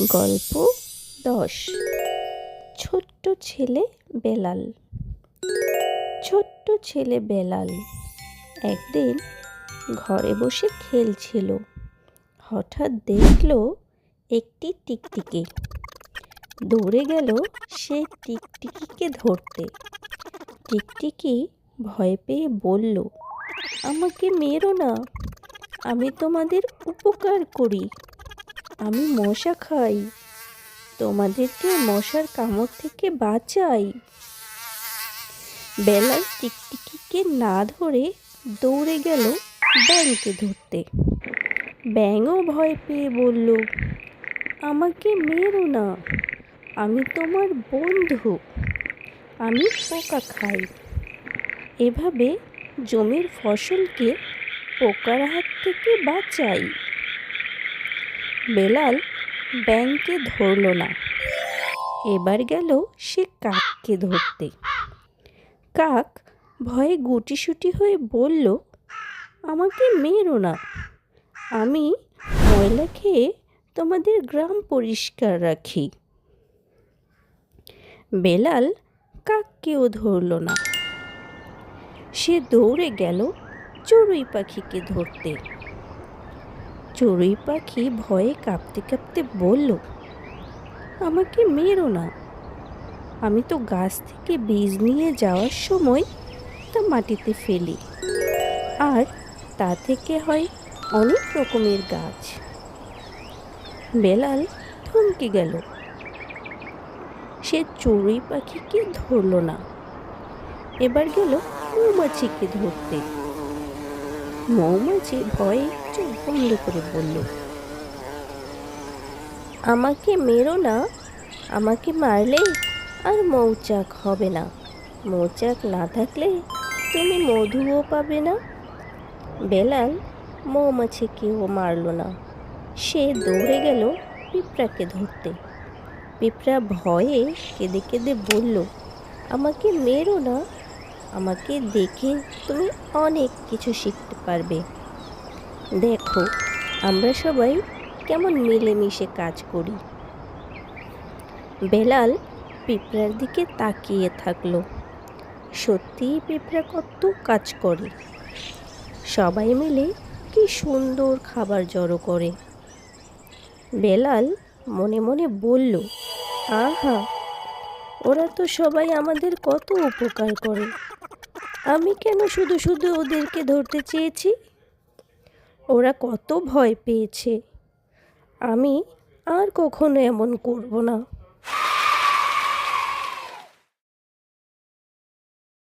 গল্প 10। ছোট্ট ছেলে বেলাল। ছোট্ট ছেলে বেলাল একদিন ঘরে বসে খেলছিল। হঠাৎ দেখল একটি টিকটিকি। দৌড়ে গেল সে টিকটিকিকে ধরতে। টিকটিকি ভয় পেয়ে বলল, আমাকে মেরো না, আমি তোমাদের উপকার করি। আমি মশা খাই, তোমাদেরকে মশার কামড় থেকে বাঁচাই। বেলাল টিকটিকিকে না ধরে দৌড়ে গেল ব্যাঙকে ধরতে। ব্যাঙও ভয় পেয়ে বলল, আমাকে মেরো না, আমি তোমার বন্ধু, আমি পোকা খাই। এভাবে জমির ফসলকে পোকার হাত থেকে বাঁচাই। বেলাল ব্যাঙকে ধরল না, এবার গেল সে কাককে ধরতে। কাক ভয়ে গুটিসুটি হয়ে বলল, আমাকে মেরো না, আমি ময়লা খেয়ে তোমাদের গ্রাম পরিষ্কার রাখি। বেলাল কাককেও ধরল না, সে দৌড়ে গেল চড়ুই পাখিকে ধরতে। চড়ুই পাখি ভয়ে কাঁপতে কাঁপতে বলল, আমাকে মেরো না, আমি তো গাছ থেকে বীজ নিয়ে যাওয়ার সময় তা মাটিতে ফেলি, আর তা থেকে হয় অনেক রকমের গাছ। বেলাল থমকে গেল, সে চড়ুই পাখিকে ধরল না, এবার গেল মৌমাছিকে ধরতে। মৌমাছি ভয়ে চোখ বন্ধ করে বলল, আমাকে মেরো না, আমাকে মারলে আর মৌচাক হবে না, মৌচাক না থাকলে তুমি মধুও পাবে না। বেলাল মৌমাছিকেও মারল না, সে দৌড়ে গেল পিঁপড়াকে ধরতে। পিঁপড়া ভয়ে কেঁদে কেঁদে বলল, আমাকে মেরো না, আমাকে দেখে তুমি অনেক কিছু শিখতে পারবে। দেখো আমরা সবাই কেমন মিলেমিশে কাজ করি। বেলাল পিঁপড়ার দিকে তাকিয়ে থাকলো। সত্যিই পিঁপড়া কত কাজ করে, সবাই মিলে কি সুন্দর খাবার জড়ো করে। বেলাল মনে মনে বলল, আহা, ওরা তো সবাই আমাদের কত উপকার করে, আমি কেন শুধু শুধু ওদেরকে ধরতে চেয়েছি। ওরা কত ভয় পেয়েছে, আমি আর কখনো এমন করব না।